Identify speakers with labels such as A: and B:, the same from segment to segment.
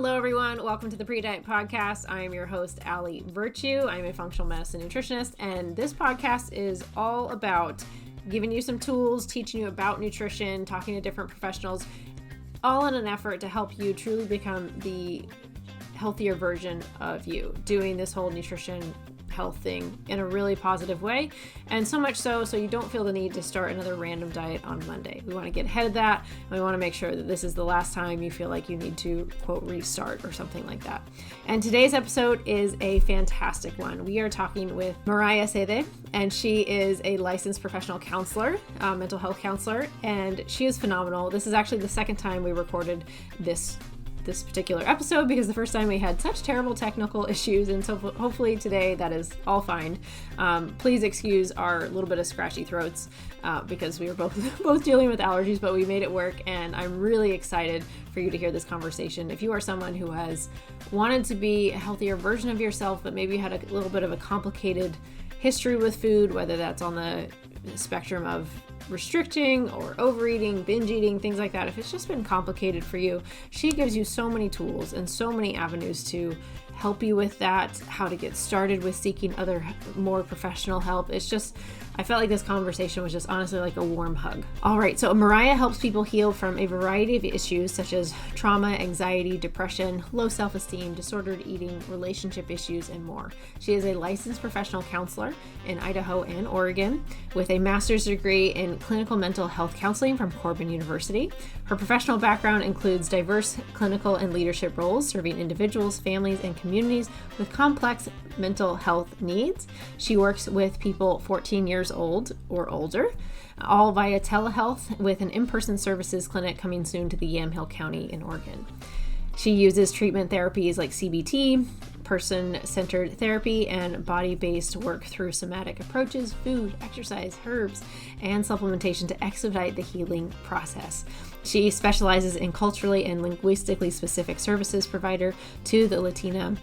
A: Hello, everyone. Welcome to the Pre-Diet Podcast. I am your host, Allie Virtue. I'm a functional medicine nutritionist, and this podcast is all about giving you some tools, teaching you about nutrition, talking to different professionals, all in an effort to help you truly become the healthier version of you, doing this whole nutrition health thing in a really positive way, and so much so you don't feel the need to start another random diet on Monday. We want to get ahead of that, and we want to make sure that this is the last time you feel like you need to, quote, restart or something like that. And today's episode is a fantastic one. We are talking with Mariah Sede, and she is a licensed professional counselor, mental health counselor, and she is phenomenal. This is actually the second time we recorded this particular episode because the first time we had such terrible technical issues, and so hopefully today that is all fine. Please excuse our little bit of scratchy throats because we were both dealing with allergies, but we made it work, and I'm really excited for you to hear this conversation. If you are someone who has wanted to be a healthier version of yourself, but maybe had a little bit of a complicated history with food, whether that's on the spectrum of restricting or overeating, binge eating, things like that, if it's just been complicated for you, she gives you so many tools and so many avenues to help you with that, how to get started with seeking other more professional help. It's just, I felt like this conversation was just honestly like a warm hug. All right, so Mariah helps people heal from a variety of issues such as trauma, anxiety, depression, low self-esteem, disordered eating, relationship issues, and more. She is a licensed professional counselor in Idaho and Oregon with a master's degree in clinical mental health counseling from Corbin University. Her professional background includes diverse clinical and leadership roles, serving individuals, families, and communities with complex mental health needs. She works with people 14 years old or older, all via telehealth, with an in-person services clinic coming soon to the Yamhill County in Oregon. She uses treatment therapies like CBT, person-centered therapy, and body-based work through somatic approaches, food, exercise, herbs, and supplementation to expedite the healing process. She specializes in culturally and linguistically specific services provider to the Latina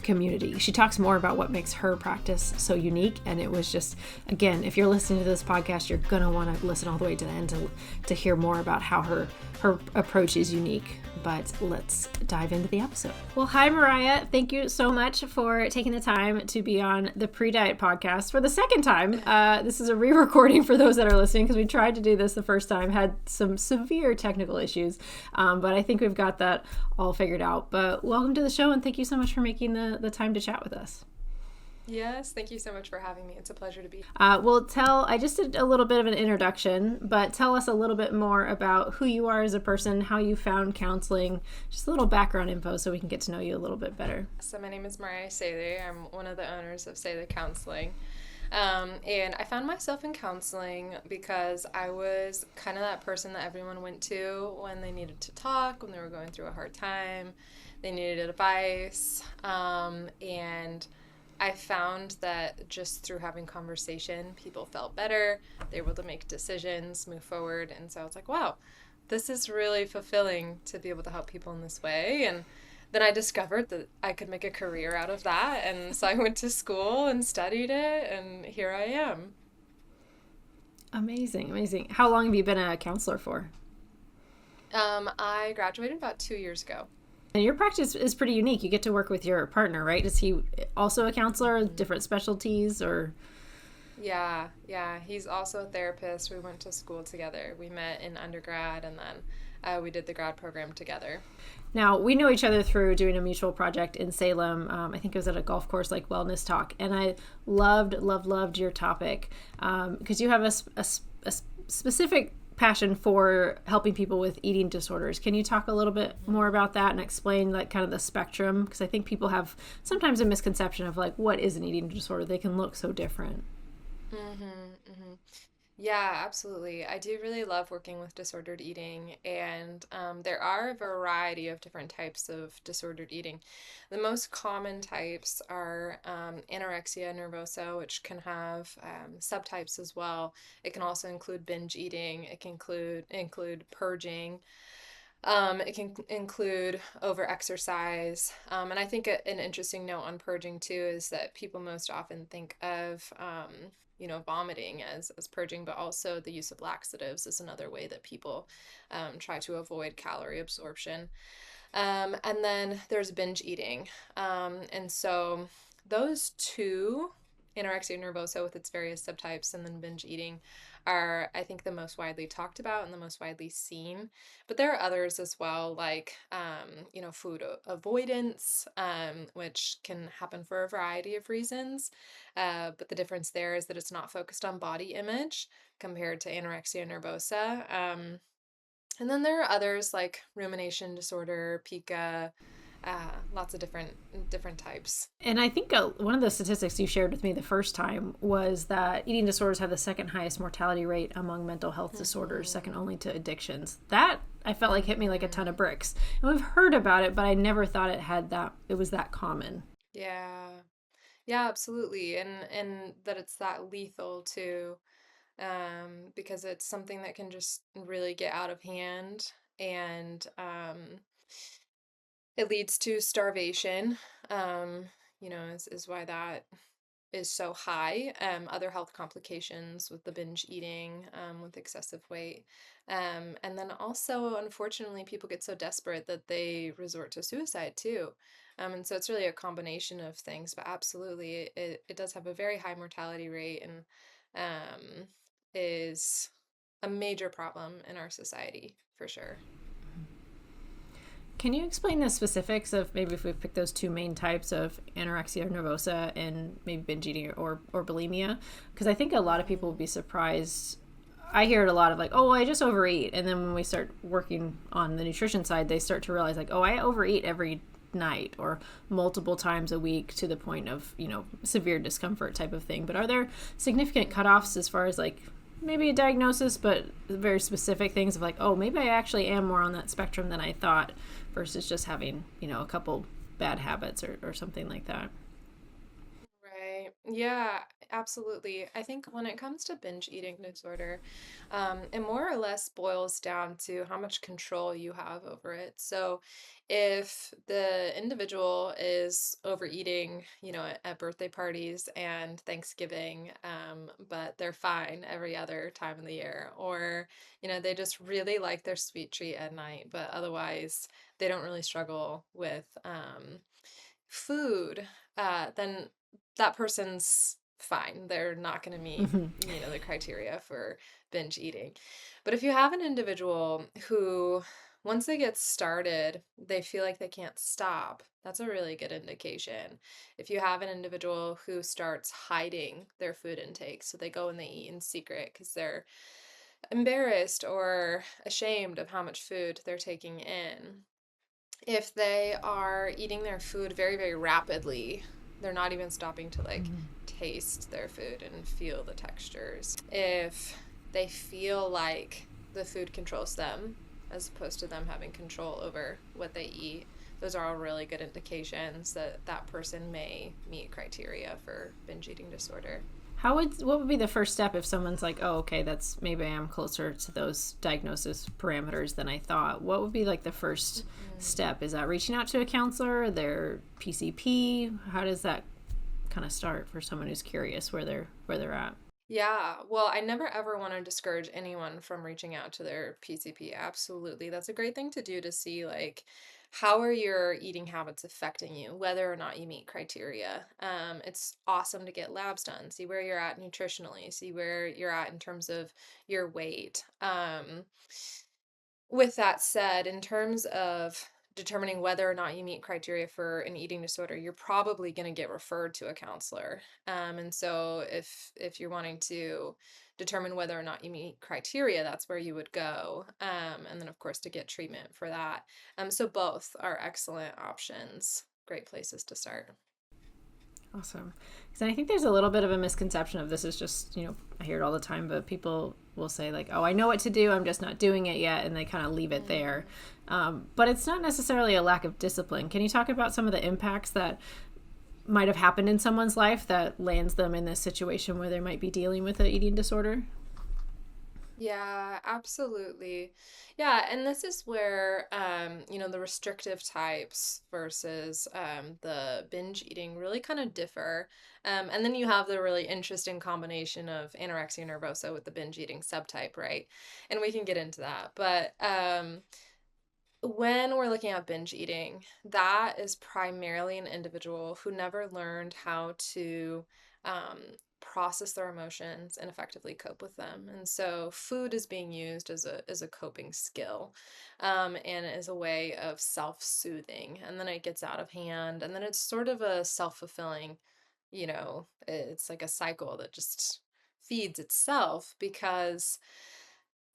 A: community. She talks more about what makes her practice so unique, and it was just, again, if you're listening to this podcast, you're gonna want to listen all the way to the end to hear more about how her approach is unique. But let's dive into the episode. Well, hi Mariah, thank you so much for taking the time to be on the Pre-Diet Podcast for the second time. This is a re-recording for those that are listening because we tried to do this the first time, had some severe technical issues, but I think we've got that all figured out. But welcome to the show, and thank you so much for making the time to chat with us.
B: Yes, thank you so much for having me. It's a pleasure to be here.
A: I just did a little bit of an introduction, but tell us a little bit more about who you are as a person, how you found counseling, just a little background info so we can get to know you a little bit better.
B: So my name is Mariah Sede. I'm one of the owners of Sede Counseling. And I found myself in counseling because I was kind of that person that everyone went to when they needed to talk, when they were going through a hard time, they needed advice, and I found that just through having conversation, people felt better, they were able to make decisions, move forward, and so I was like, wow, this is really fulfilling to be able to help people in this way. And then I discovered that I could make a career out of that, and so I went to school and studied it, and here I am.
A: Amazing. How long have you been a counselor for?
B: I graduated about 2 years ago.
A: And your practice is pretty unique. You get to work with your partner, right? Is he also a counselor, different specialties, or?
B: Yeah. He's also a therapist. We went to school together. We met in undergrad, and then we did the grad program together.
A: Now, we know each other through doing a mutual project in Salem. I think it was at a golf course, like Wellness Talk. And I loved your topic because you have a specific passion for helping people with eating disorders. Can you talk a little bit more about that and explain like kind of the spectrum? Because I think people have sometimes a misconception of like, what is an eating disorder? They can look so different.
B: Yeah, absolutely. I do really love working with disordered eating, and there are a variety of different types of disordered eating. The most common types are anorexia nervosa, which can have subtypes as well. It can also include binge eating. It can include purging. It can include over-exercise. And I think an interesting note on purging too is that people most often think of vomiting as purging, but also the use of laxatives is another way that people try to avoid calorie absorption. And then there's binge eating. And so those two, anorexia nervosa with its various subtypes, and then binge eating, are, I think, the most widely talked about and the most widely seen. But there are others as well, like, food avoidance, which can happen for a variety of reasons. But the difference there is that it's not focused on body image compared to anorexia nervosa. And then there are others like rumination disorder, pica, lots of different types.
A: And I think one of the statistics you shared with me the first time was that eating disorders have the second highest mortality rate among mental health disorders, second only to addictions. That I felt like hit me like a ton of bricks. And we've heard about it, but I never thought it was that common.
B: Yeah. Yeah, absolutely. And that it's that lethal too, because it's something that can just really get out of hand, and it leads to starvation. Um, is why that is so high. Other health complications with the binge eating, with excessive weight. And then also, unfortunately, people get so desperate that they resort to suicide too. And so it's really a combination of things, but absolutely, it does have a very high mortality rate, and is a major problem in our society for sure.
A: Can you explain the specifics of maybe if we pick those two main types of anorexia nervosa and maybe binge eating or bulimia? Because I think a lot of people would be surprised. I hear it a lot of like, oh, I just overeat. And then when we start working on the nutrition side, they start to realize like, oh, I overeat every night or multiple times a week to the point of, severe discomfort type of thing. But are there significant cutoffs as far as like maybe a diagnosis, but very specific things of like, oh, maybe I actually am more on that spectrum than I thought versus just having, a couple bad habits or something like that?
B: Right. Yeah, absolutely. I think when it comes to binge eating disorder, it more or less boils down to how much control you have over it. So, if the individual is overeating, at birthday parties and Thanksgiving, but they're fine every other time of the year, or, they just really like their sweet treat at night, but otherwise they don't really struggle with food, then that person's fine. They're not going to meet,
A: Mm-hmm.
B: the criteria for binge eating. But if you have an individual who, once they get started, they feel like they can't stop, that's a really good indication. If you have an individual who starts hiding their food intake, so they go and they eat in secret because they're embarrassed or ashamed of how much food they're taking in, if they are eating their food very, very rapidly, they're not even stopping to like taste their food and feel the textures. If they feel like the food controls them as opposed to them having control over what they eat, those are all really good indications that that person may meet criteria for binge eating disorder.
A: What would be the first step if someone's like, oh, okay, that's maybe I am closer to those diagnosis parameters than I thought? What would be like the first step? Is that reaching out to a counselor, their PCP? How does that kind of start for someone who's curious where they're at?
B: Yeah, well, I never ever want to discourage anyone from reaching out to their PCP. Absolutely. That's a great thing to do to see, like, how are your eating habits affecting you, whether or not you meet criteria. It's awesome to get labs done, see where you're at nutritionally, see where you're at in terms of your weight. With that said, in terms of determining whether or not you meet criteria for an eating disorder, you're probably going to get referred to a counselor. And so if you're wanting to determine whether or not you meet criteria, that's where you would go. And then of course to get treatment for that. So both are excellent options. Great places to start.
A: Awesome. Because I think there's a little bit of a misconception of this is just, I hear it all the time, but people will say like, oh, I know what to do. I'm just not doing it yet. And they kind of leave it there. But it's not necessarily a lack of discipline. Can you talk about some of the impacts that might have happened in someone's life that lands them in this situation where they might be dealing with an eating disorder?
B: Yeah, absolutely. Yeah, and this is where the restrictive types versus the binge eating really kind of differ. And then you have the really interesting combination of anorexia nervosa with the binge eating subtype, right? And we can get into that. But when we're looking at binge eating, that is primarily an individual who never learned how to um, process their emotions and effectively cope with them. And so food is being used as a coping skill, and as a way of self-soothing. And then it gets out of hand, and then it's sort of a self-fulfilling, it's like a cycle that just feeds itself because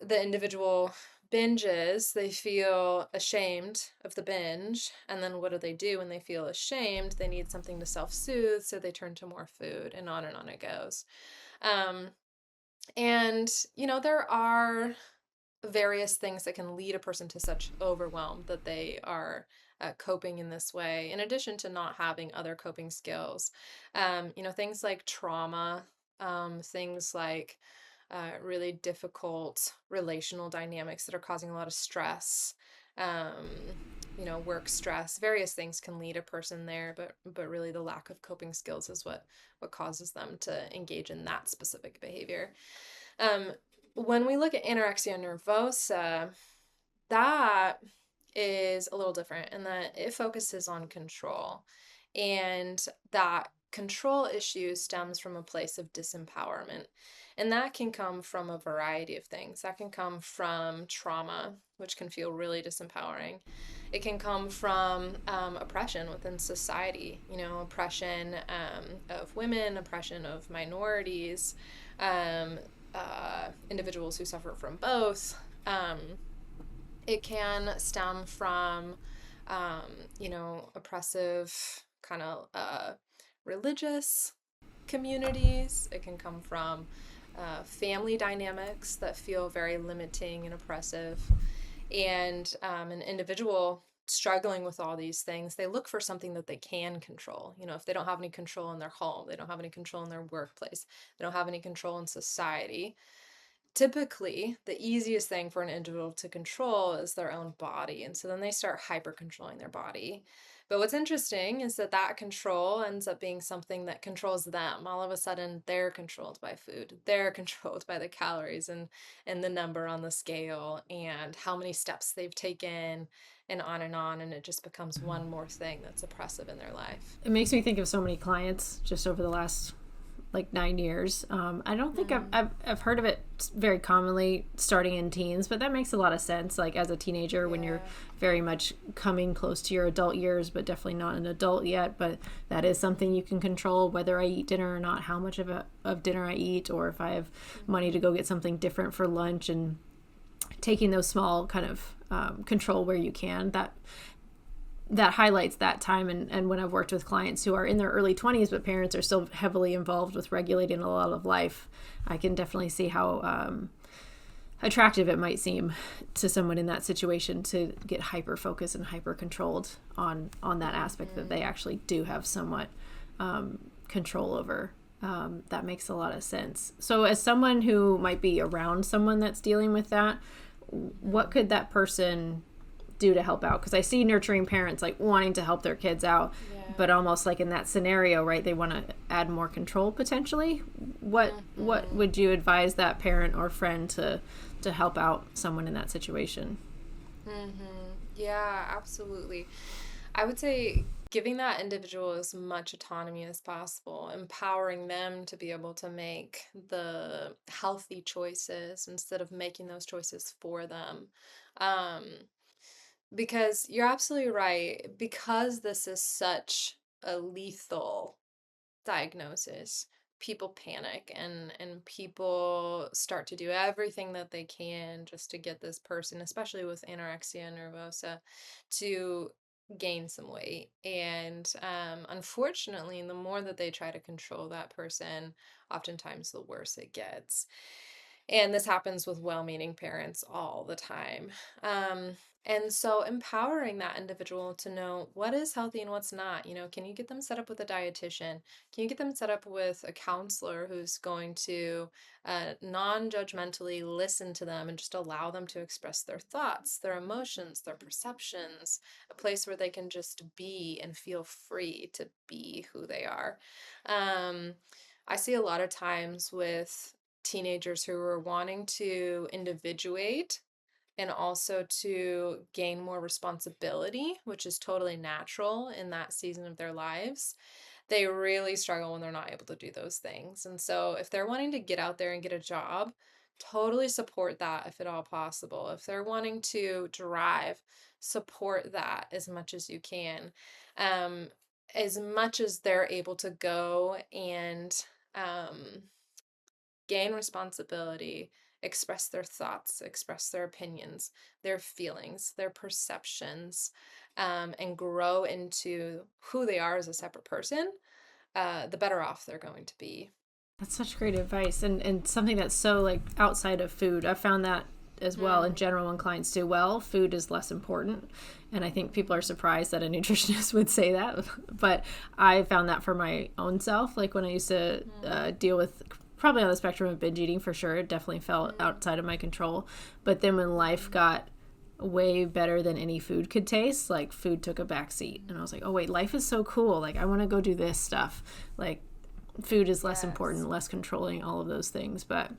B: the individual binges, they feel ashamed of the binge. And then what do when they feel ashamed? They need something to self soothe, so they turn to more food, and on it goes. Um, and there are various things that can lead a person to such overwhelm that they are coping in this way, in addition to not having other coping skills. Things like trauma, things like really difficult relational dynamics that are causing a lot of stress. Um, work stress, various things can lead a person there, but really the lack of coping skills is what causes them to engage in that specific behavior. Um, when we look at anorexia nervosa, that is a little different in that it focuses on control. And that control issue stems from a place of disempowerment. And that can come from a variety of things. That can come from trauma, which can feel really disempowering. It can come from oppression within society, oppression of women, oppression of minorities, um, individuals who suffer from both. It can stem from, oppressive kind of religious communities. It can come from family dynamics that feel very limiting and oppressive. And an individual struggling with all these things, they look for something that they can control. If they don't have any control in their home, they don't have any control in their workplace, they don't have any control in society, typically the easiest thing for an individual to control is their own body. And so then they start hyper controlling their body. But what's interesting is that control ends up being something that controls them. All of a sudden, they're controlled by food. They're controlled by the calories and the number on the scale and how many steps they've taken and on and on. And it just becomes one more thing that's oppressive in their life.
A: It makes me think of so many clients just over the last 9 years. I don't think I've heard of it very commonly starting in teens, but that makes a lot of sense. Like as a teenager, when you're very much coming close to your adult years, but definitely not an adult yet. But that is something you can control, whether I eat dinner or not, how much of dinner I eat, or if I have money to go get something different for lunch, and taking those small kind of control where you can. That highlights that time. And when I've worked with clients who are in their early 20s, but parents are still heavily involved with regulating a lot of life, I can definitely see how attractive it might seem to someone in that situation to get hyper focused and hyper controlled on that aspect that they actually do have somewhat control over. That makes a lot of sense. So as someone who might be around someone that's dealing with that, what could that person do to help out? Because I see nurturing parents like wanting to help their kids out, but almost like in that scenario, right, they want to add more control potentially. What would you advise that parent or friend to help out someone in that situation?
B: Yeah, absolutely. I would say giving that individual as much autonomy as possible, empowering them to be able to make the healthy choices instead of making those choices for them. Um, Because you're absolutely right. Because this is such a lethal diagnosis, people panic and people start to do everything that they can just to get this person, especially with anorexia nervosa, to gain some weight. And unfortunately, the more that they try to control that person, oftentimes the worse it gets. And this happens with well-meaning parents all the time. And so empowering that individual to know what is healthy and what's not. Can you get them set up with a dietitian? Can you get them set up with a counselor who's going to non-judgmentally listen to them and just allow them to express their thoughts, their emotions, their perceptions, a place where they can just be and feel free to be who they are. Um, I see a lot of times with teenagers who are wanting to individuate and also to gain more responsibility, which is totally natural in that season of their lives, they really struggle when they're not able to do those things. And so if they're wanting to get out there and get a job, totally support that if at all possible. If they're wanting to drive, support that as much as you can. Um, as much as they're able to go and um, gain responsibility, express their thoughts, express their opinions, their feelings, their perceptions, and grow into who they are as a separate person, the better off they're going to be.
A: That's such great advice, and something that's so like outside of food. I found that as well in general when clients do well, food is less important. And I think people are surprised that a nutritionist would say that. But I found that for my own self, like when I used to deal with probably on the spectrum of binge eating for sure, it definitely felt outside of my control. But then when life got way better than any food could taste, like food took a back seat. And I was like, oh wait, life is so cool. Like I want to go do this stuff. Like food is less important, less controlling, all of those things. But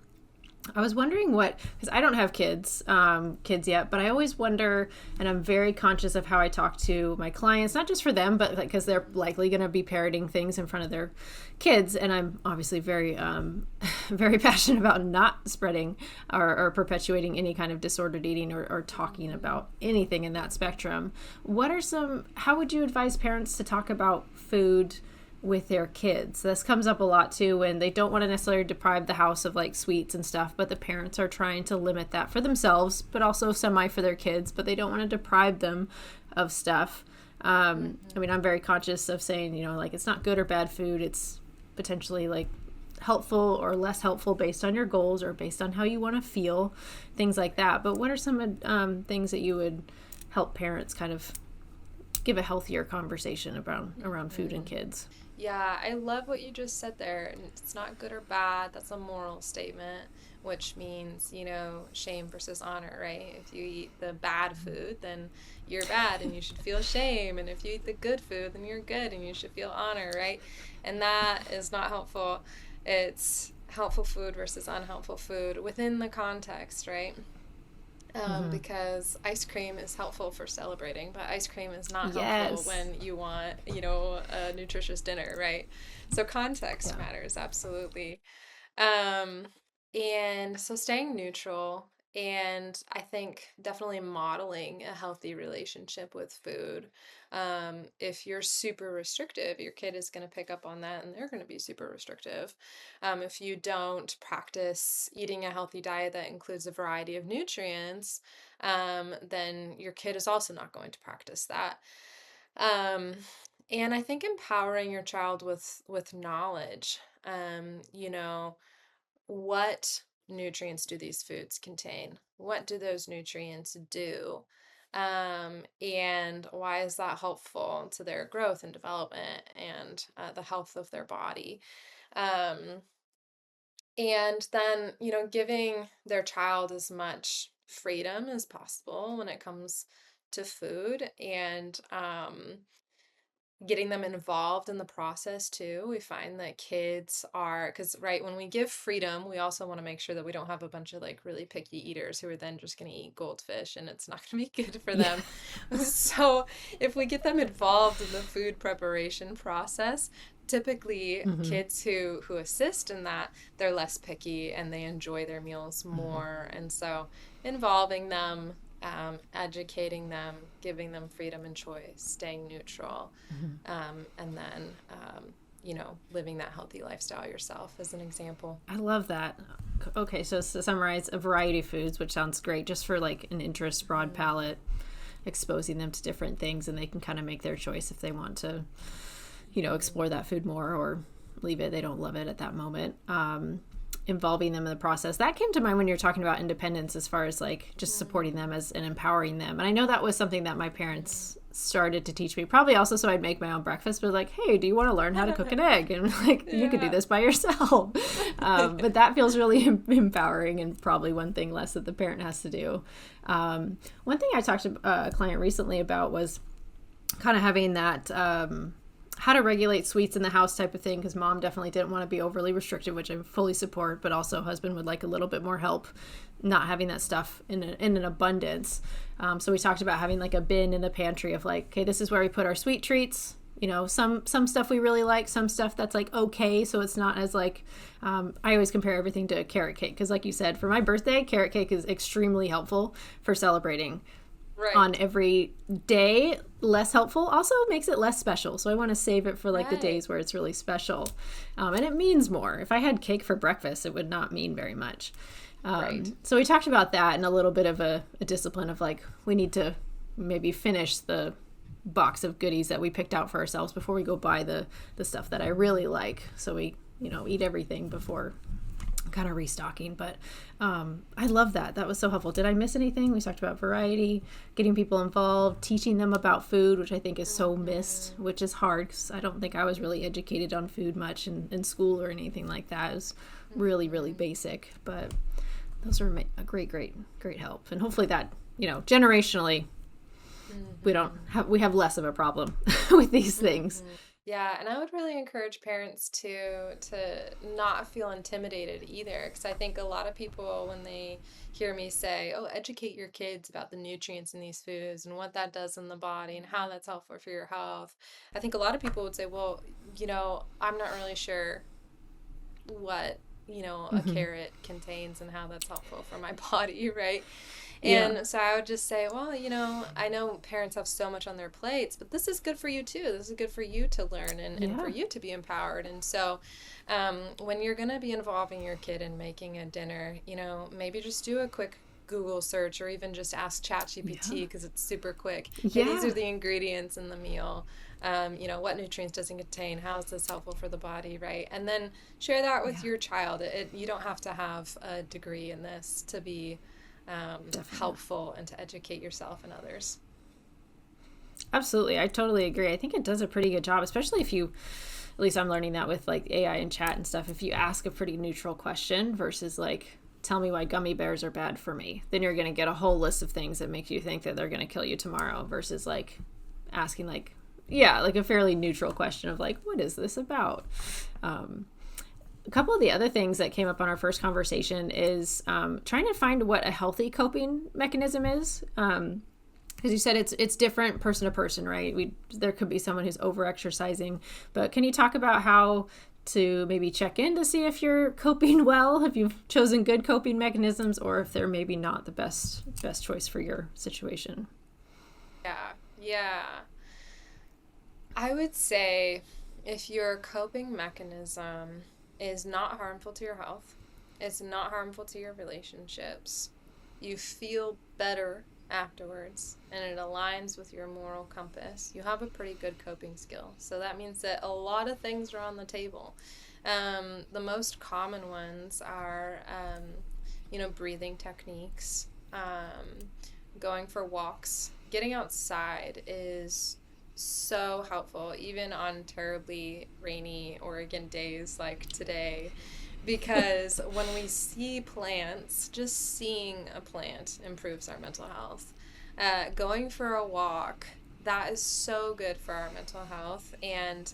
A: I was wondering because I don't have kids yet, but I always wonder, and I'm very conscious of how I talk to my clients, not just for them, but because they're likely going to be parroting things in front of their kids. And I'm obviously very, very passionate about not spreading or perpetuating any kind of disordered eating or talking about anything in that spectrum. How would you advise parents to talk about food with their kids? This comes up a lot too when they don't want to necessarily deprive the house of like sweets and stuff, but the parents are trying to limit that for themselves, but also semi for their kids, but they don't want to deprive them of stuff. I mean, I'm very conscious of saying, like it's not good or bad food. It's potentially like helpful or less helpful based on your goals or based on how you want to feel, things like that. But what are some things that you would help parents kind of give a healthier conversation around food and kids?
B: Yeah, I love what you just said there. It's not good or bad. That's a moral statement, which means, shame versus honor, right? If you eat the bad food, then you're bad and you should feel shame. And if you eat the good food, then you're good and you should feel honor, right? And that is not helpful. It's helpful food versus unhelpful food within the context, right? Because ice cream is helpful for celebrating, but ice cream is not helpful when you want, a nutritious dinner, right? So context matters, absolutely. And so staying neutral, and I think definitely modeling a healthy relationship with food. If you're super restrictive, your kid is going to pick up on that and they're going to be super restrictive. If you don't practice eating a healthy diet that includes a variety of nutrients, then your kid is also not going to practice that. And I think empowering your child with knowledge, what nutrients do these foods contain? What do those nutrients do? And why is that helpful to their growth and development and the health of their body? Um, and then, giving their child as much freedom as possible when it comes to food and getting them involved in the process too. We find that kids because right, when we give freedom, we also want to make sure that we don't have a bunch of like really picky eaters who are then just going to eat goldfish and it's not going to be good for them. So if we get them involved in the food preparation process, typically kids who assist in that, they're less picky and they enjoy their meals more. And so involving them, educating them, giving them freedom and choice, staying neutral, and then, living that healthy lifestyle yourself as an example.
A: I love that. Okay, so to summarize, a variety of foods, which sounds great, just for like an interest, broad palette, exposing them to different things, and they can kind of make their choice if they want to, explore that food more or leave it. They don't love it at that moment. Involving them in the process. That came to mind when you're talking about independence, as far as like just supporting them and empowering them. And I know that was something that my parents started to teach me, probably also so I'd make my own breakfast, but like, hey, do you want to learn how to cook an egg? And like, you could do this by yourself. But that feels really empowering, and probably one thing less that the parent has to do. One thing I talked to a client recently about was kind of having that how to regulate sweets in the house type of thing, because mom definitely didn't want to be overly restricted, which I fully support, but also husband would like a little bit more help not having that stuff in an abundance. So we talked about having like a bin in the pantry of like, okay, this is where we put our sweet treats. You know, some stuff we really like, some stuff that's like okay, so it's not as like, I always compare everything to carrot cake, because like you said, for my birthday, carrot cake is extremely helpful for celebrating. Right. On every day, less helpful also makes it less special. So I want to save it for like the days where it's really special. And it means more. If I had cake for breakfast, it would not mean very much. So we talked about that and a little bit of a discipline of like, we need to maybe finish the box of goodies that we picked out for ourselves before we go buy the stuff that I really like. So we, eat everything before kind of restocking. But I love that. That was so helpful. Did I miss anything? We talked about variety, getting people involved, teaching them about food, which I think is so missed, which is hard because I don't think I was really educated on food much in school or anything like that. It was really, really basic. But those are a great help. And hopefully that, generationally, we have less of a problem with these things.
B: Yeah, and I would really encourage parents to not feel intimidated either, because I think a lot of people, when they hear me say, oh, educate your kids about the nutrients in these foods and what that does in the body and how that's helpful for your health, I think a lot of people would say, well, I'm not really sure what, a carrot contains and how that's helpful for my body, right? And so I would just say, well, I know parents have so much on their plates, but this is good for you too. This is good for you to learn and for you to be empowered. And so when you're going to be involving your kid in making a dinner, maybe just do a quick Google search or even just ask ChatGPT because it's super quick. Hey, these are the ingredients in the meal. What nutrients does it contain? How is this helpful for the body, right? And then share that with your child. You don't have to have a degree in this to be helpful and to educate yourself and others.
A: Absolutely. I totally agree. I think it does a pretty good job, especially if you, at least I'm learning that with like AI and chat and stuff, if you ask a pretty neutral question versus like, tell me why gummy bears are bad for me, then you're going to get a whole list of things that make you think that they're going to kill you tomorrow versus like asking like a fairly neutral question of like, what is this about? A couple of the other things that came up on our first conversation is trying to find what a healthy coping mechanism is. Because you said it's different person to person, right? There could be someone who's over-exercising. But can you talk about how to maybe check in to see if you're coping well, if you've chosen good coping mechanisms, or if they're maybe not the best choice for your situation?
B: Yeah. I would say if your coping mechanism is not harmful to your health, it's not harmful to your relationships, you feel better afterwards, and it aligns with your moral compass, you have a pretty good coping skill. So that means that a lot of things are on the table. The most common ones are, breathing techniques, going for walks. Getting outside is so helpful, even on terribly rainy Oregon days like today, because when we see plants, just seeing a plant improves our mental health. Going for a walk, that is so good for our mental health. And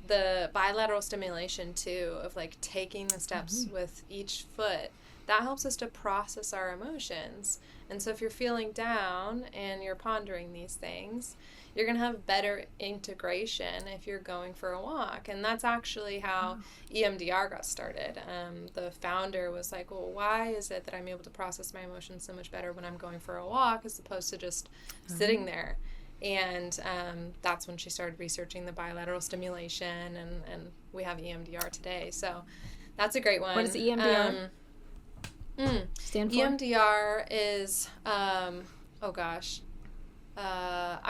B: the bilateral stimulation too, of like taking the steps with each foot, that helps us to process our emotions. And so if you're feeling down and you're pondering these things, you're going to have better integration if you're going for a walk. And that's actually how EMDR got started. The founder was like, well, why is it that I'm able to process my emotions so much better when I'm going for a walk as opposed to just sitting there? And that's when she started researching the bilateral stimulation, and we have EMDR today. So that's a great one.
A: What is EMDR? Stand for?
B: EMDR is, I'm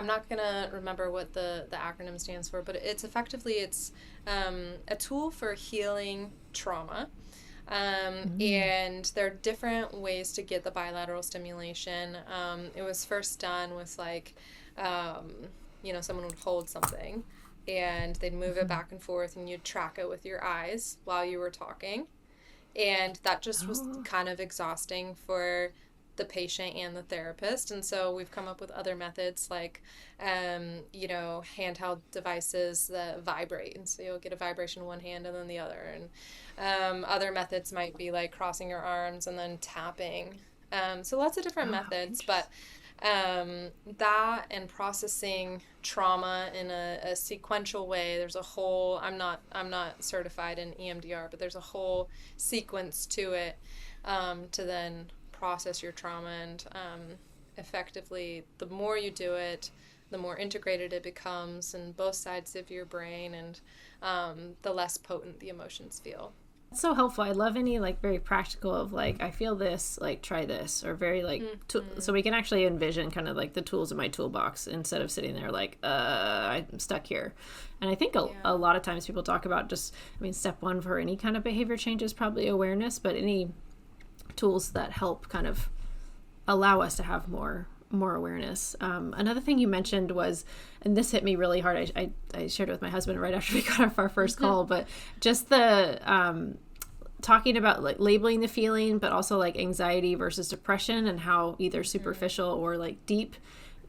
B: not going to remember what the acronym stands for, but it's a tool for healing trauma. And there are different ways to get the bilateral stimulation. It was first done with someone would hold something and they'd move it back and forth and you'd track it with your eyes while you were talking. And that just was kind of exhausting for the patient and the therapist. And so we've come up with other methods like, handheld devices that vibrate. And so you'll get a vibration in one hand and then the other. And other methods might be like crossing your arms and then tapping. So lots of different methods, but that and processing trauma in a sequential way. There's a whole, I'm not certified in EMDR, but there's a whole sequence to it, to then process your trauma. And effectively, the more you do it, the more integrated it becomes in both sides of your brain, and the less potent the emotions feel.
A: It's so helpful. I love any like very practical of like, I feel this, like try this, or very like so we can actually envision kind of like the tools in my toolbox instead of sitting there like I'm stuck here. And I think a lot of times people talk about just, I mean, step one for any kind of behavior change is probably awareness, but any tools that help kind of allow us to have more awareness. Another thing you mentioned was, and this hit me really hard, I shared it with my husband right after we got off our first call, but just the talking about like labeling the feeling, but also like anxiety versus depression and how either superficial or like deep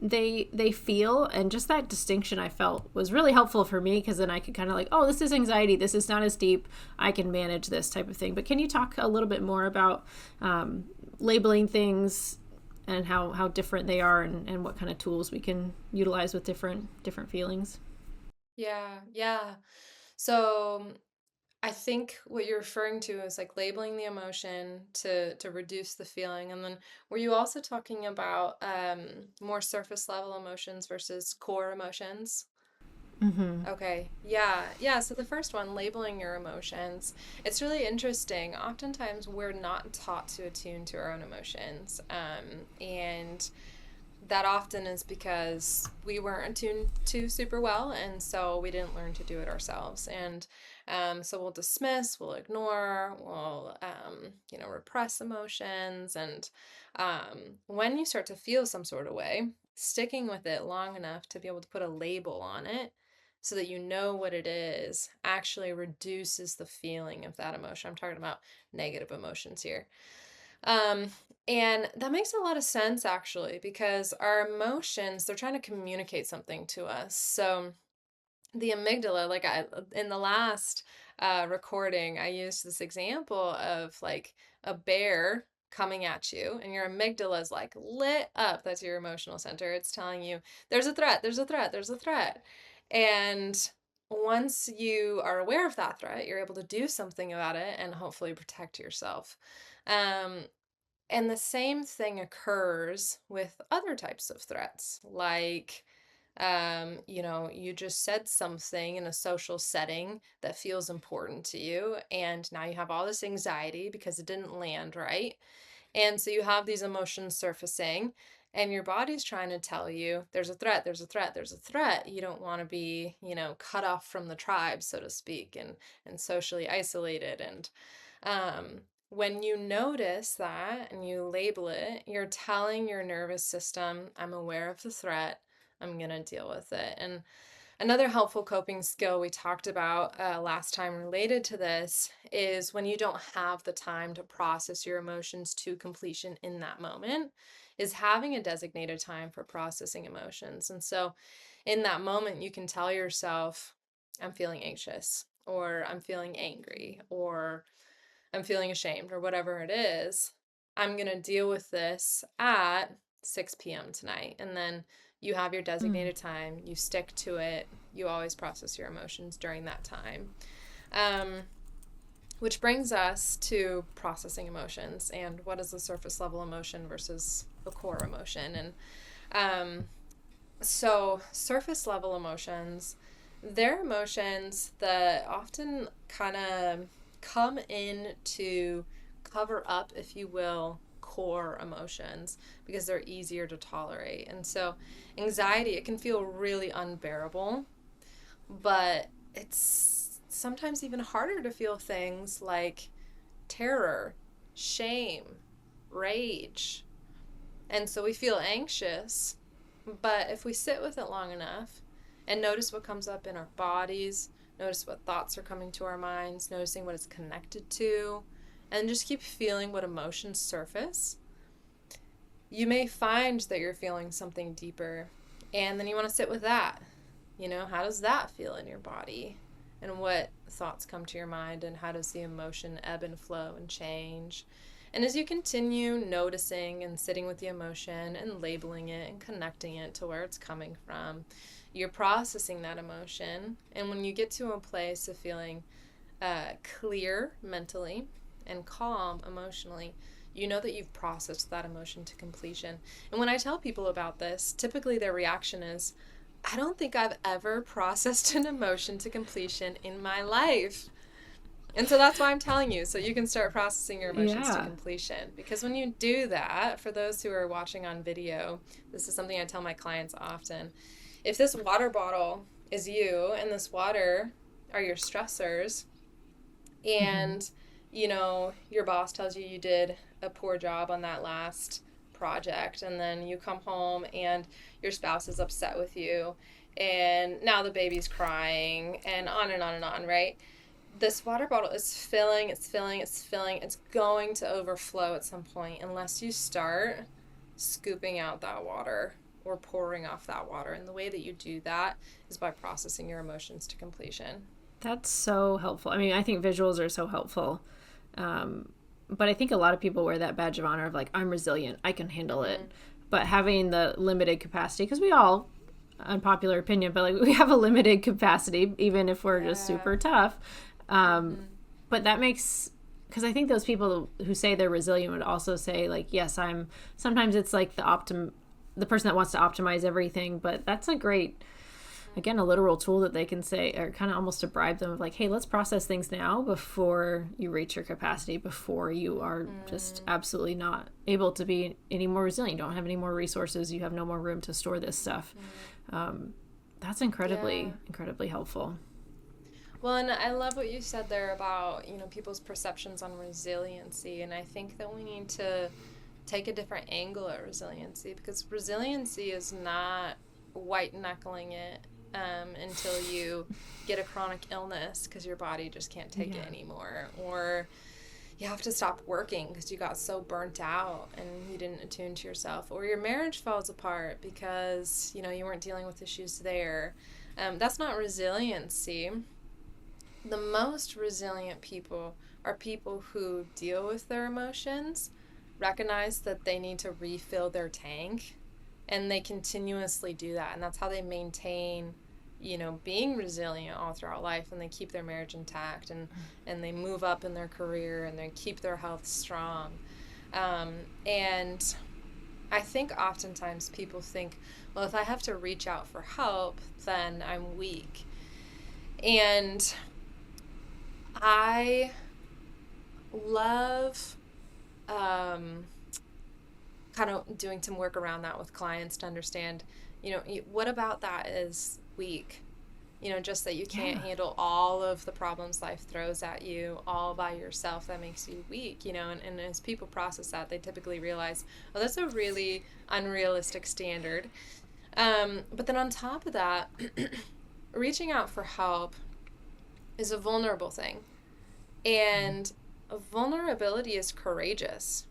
A: they feel. And just that distinction I felt was really helpful for me, because then I could kind of like, oh, this is anxiety, this is not as deep, I can manage this type of thing. But can you talk a little bit more about labeling things and how different they are, and what kind of tools we can utilize with different feelings?
B: Yeah. So I think what you're referring to is like labeling the emotion to reduce the feeling. And then were you also talking about more surface level emotions versus core emotions?
A: Mm-hmm.
B: Okay. Yeah. So the first one, labeling your emotions, it's really interesting. Oftentimes we're not taught to attune to our own emotions. And that often is because we weren't attuned to super well, and so we didn't learn to do it ourselves. And so we'll dismiss, we'll ignore, we'll repress emotions. And when you start to feel some sort of way, sticking with it long enough to be able to put a label on it so that you know what it is actually reduces the feeling of that emotion. I'm talking about negative emotions here. Um, and that makes a lot of sense actually, because our emotions, they're trying to communicate something to us. So the amygdala, like in the last recording, I used this example of like a bear coming at you, and your amygdala is like lit up. That's your emotional center. It's telling you there's a threat, there's a threat, there's a threat. And once you are aware of that threat, you're able to do something about it and hopefully protect yourself. Um, and the same thing occurs with other types of threats, like, you just said something in a social setting that feels important to you, and now you have all this anxiety because it didn't land right. And so you have these emotions surfacing, and your body's trying to tell you there's a threat, there's a threat, there's a threat. You don't want to be, cut off from the tribe, so to speak, and socially isolated. And when you notice that and you label it, you're telling your nervous system, I'm aware of the threat, I'm going to deal with it. And another helpful coping skill we talked about last time related to this is when you don't have the time to process your emotions to completion in that moment, is having a designated time for processing emotions. And so in that moment, you can tell yourself, I'm feeling anxious, or I'm feeling angry, or I'm feeling ashamed, or whatever it is. I'm going to deal with this at 6 p.m. tonight. And then you have your designated time, you stick to it, you always process your emotions during that time. Which brings us to processing emotions and what is the surface level emotion versus the core emotion. And so surface level emotions, they're emotions that often kind of come in to cover up, if you will, core emotions because they're easier to tolerate. And so anxiety, it can feel really unbearable, but it's sometimes even harder to feel things like terror, shame, rage. And so we feel anxious, but if we sit with it long enough and notice what comes up in our bodies, notice what thoughts are coming to our minds, noticing what it's connected to, and just keep feeling what emotions surface, you may find that you're feeling something deeper, and then you want to sit with that. How does that feel in your body? And what thoughts come to your mind, and how does the emotion ebb and flow and change? And as you continue noticing and sitting with the emotion and labeling it and connecting it to where it's coming from, you're processing that emotion. And when you get to a place of feeling clear mentally and calm emotionally, you know that you've processed that emotion to completion. And when I tell people about this, typically their reaction is, I don't think I've ever processed an emotion to completion in my life. And so that's why I'm telling you, so you can start processing your emotions to completion. Because when you do that, for those who are watching on video, this is something I tell my clients often. If this water bottle is you, and this water are your stressors, and, your boss tells you did a poor job on that last project, and then you come home and your spouse is upset with you, and now the baby's crying, and on and on and on, right? This water bottle is filling, it's going to overflow at some point unless you start scooping out that water or pouring off that water. And the way that you do that is by processing your emotions to completion.
A: That's so helpful. I mean, I think visuals are so helpful. But I think a lot of people wear that badge of honor of like, I'm resilient, I can handle it. But having the limited capacity, because we all, unpopular opinion, but like we have a limited capacity, even if we're just super tough. But that makes, because I think those people who say they're resilient would also say like, yes, sometimes it's like the person that wants to optimize everything, but that's a great, again, a literal tool that they can say, or kind of almost to bribe them of like, hey, let's process things now before you reach your capacity, before you are just absolutely not able to be any more resilient. You don't have any more resources. You have no more room to store this stuff. That's incredibly helpful.
B: Well, and I love what you said there about, people's perceptions on resiliency. And I think that we need to take a different angle at resiliency, because resiliency is not white knuckling it until you get a chronic illness because your body just can't take it anymore, or you have to stop working because you got so burnt out and you didn't attune to yourself, or your marriage falls apart because you weren't dealing with issues there. That's not resiliency. The most resilient people are people who deal with their emotions, recognize that they need to refill their tank, and they continuously do that. And that's how they maintain, being resilient all throughout life, and they keep their marriage intact, and they move up in their career, and they keep their health strong. And I think oftentimes people think, well, if I have to reach out for help, then I'm weak. And I love kind of doing some work around that with clients to understand, what about that is weak? Just that you can't handle all of the problems life throws at you all by yourself, that makes you weak, and as people process that, they typically realize, oh, that's a really unrealistic standard. But then on top of that, reaching out for help is a vulnerable thing. And vulnerability is courageous.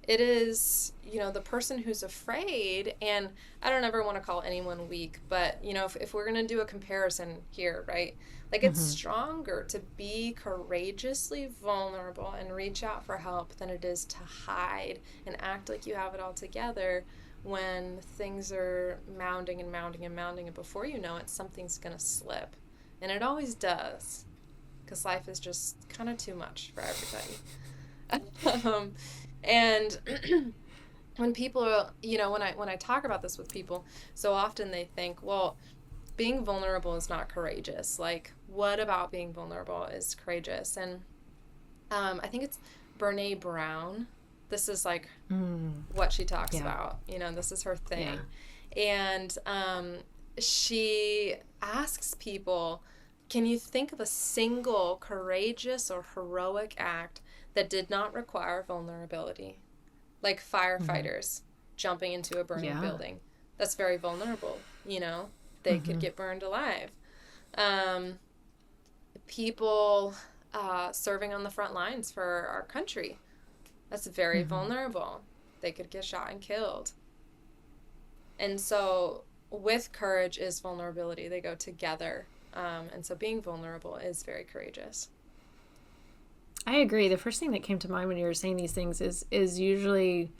B: It is, the person who's afraid, and I don't ever want to call anyone weak, but, if we're going to do a comparison here, right? Like, it's stronger to be courageously vulnerable and reach out for help than it is to hide and act like you have it all together when things are mounding and mounding and mounding, and before you know it, something's going to slip. And it always does, because life is just kind of too much for everybody. And when people, when I talk about this with people, so often they think, well, being vulnerable is not courageous. Like, what about being vulnerable is courageous? And I think it's Brene Brown. This is like what she talks about. This is her thing. Yeah. And she asks people, can you think of a single courageous or heroic act that did not require vulnerability? Like firefighters jumping into a burning building. That's very vulnerable, They could get burned alive. People serving on the front lines for our country. That's very vulnerable. they could get shot and killed. And so with courage is vulnerability. They go together. And so being vulnerable is very courageous.
A: I agree. The first thing that came to mind when you were saying these things is usually,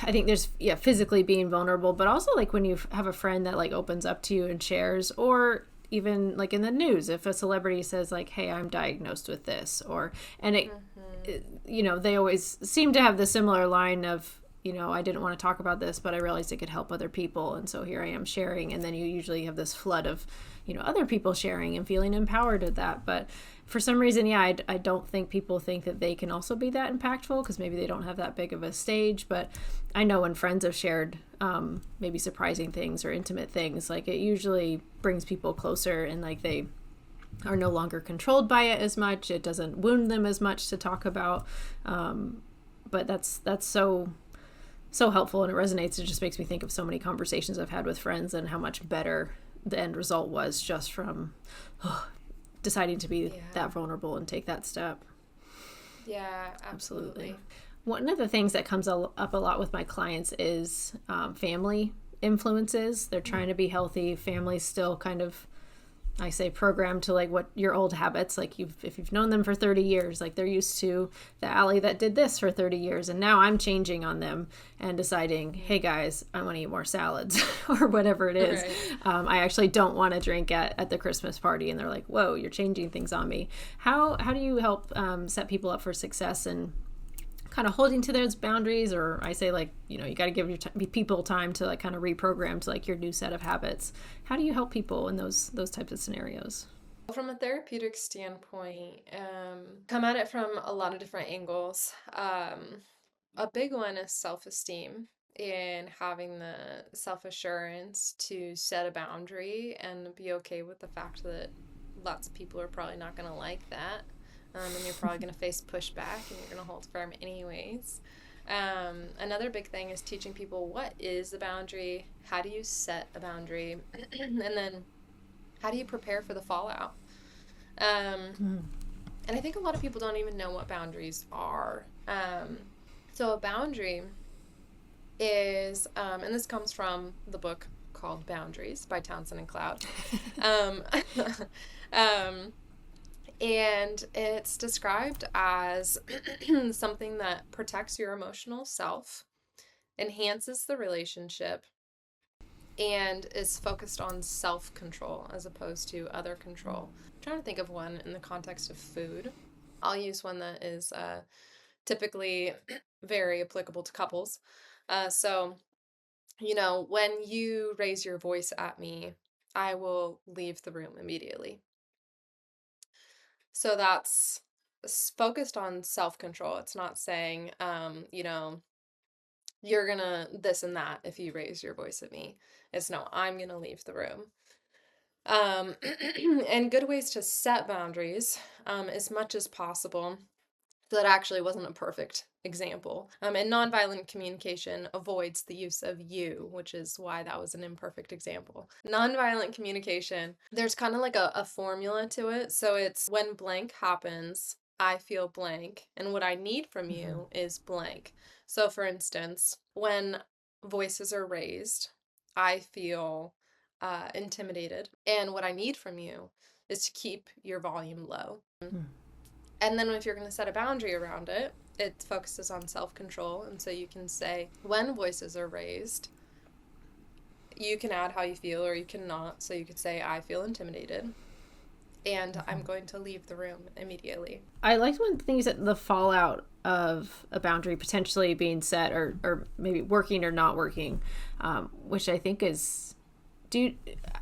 A: I think there's, physically being vulnerable, but also like when you have a friend that like opens up to you and shares, or even like in the news, if a celebrity says like, hey, I'm diagnosed with this, and they always seem to have the similar line of, I didn't want to talk about this, but I realized it could help other people. And so here I am sharing. And then you usually have this flood of, other people sharing and feeling empowered at that. But for some reason, I don't think people think that they can also be that impactful because maybe they don't have that big of a stage. But I know when friends have shared maybe surprising things or intimate things, like it usually brings people closer, and like they are no longer controlled by it as much. It doesn't wound them as much to talk about. But that's so helpful, and it resonates. It just makes me think of so many conversations I've had with friends and how much better the end result was just from deciding to be that vulnerable and take that step.
B: Yeah, absolutely.
A: One of the things that comes up a lot with my clients is family influences. They're trying to be healthy. Family's still kind of, I say, programmed to like what your old habits, like if you've known them for 30 years, like they're used to the Allie that did this for 30 years. And now I'm changing on them and deciding, hey guys, I want to eat more salads or whatever it is. Right. I actually don't want to drink at the Christmas party. And they're like, whoa, you're changing things on me. How do you help set people up for success and kind of holding to those boundaries? Or I say like, you got to give your people time to like kind of reprogram to like your new set of habits. How do you help people in those types of scenarios?
B: From a therapeutic standpoint, come at it from a lot of different angles. A big one is self-esteem, and having the self-assurance to set a boundary and be okay with the fact that lots of people are probably not going to like that. And you're probably going to face pushback, and you're going to hold firm anyways. Another big thing is teaching people what is the boundary, how do you set a boundary, and then how do you prepare for the fallout. And I think a lot of people don't even know what boundaries are. So a boundary is, and this comes from the book called Boundaries by Townsend and Cloud. And it's described as something that protects your emotional self, enhances the relationship, and is focused on self-control as opposed to other control. I'm trying to think of one in the context of food. I'll use one that is typically very applicable to couples. So, when you raise your voice at me, I will leave the room immediately. So that's focused on self-control. It's not saying, you're gonna this and that if you raise your voice at me. It's no, I'm gonna leave the room. And good ways to set boundaries as much as possible. So that actually wasn't a perfect example. And nonviolent communication avoids the use of you, which is why that was an imperfect example. Nonviolent communication, there's kind of like a formula to it. So it's when blank happens, I feel blank, and what I need from you is blank. So for instance, when voices are raised, I feel intimidated, and what I need from you is to keep your volume low. And then if you're going to set a boundary around it, it focuses on self-control. And so you can say, when voices are raised, you can add how you feel or you cannot. So you could say, I feel intimidated, and I'm going to leave the room immediately.
A: I liked one thing you said, the fallout of a boundary potentially being set or maybe working or not working, which I think is...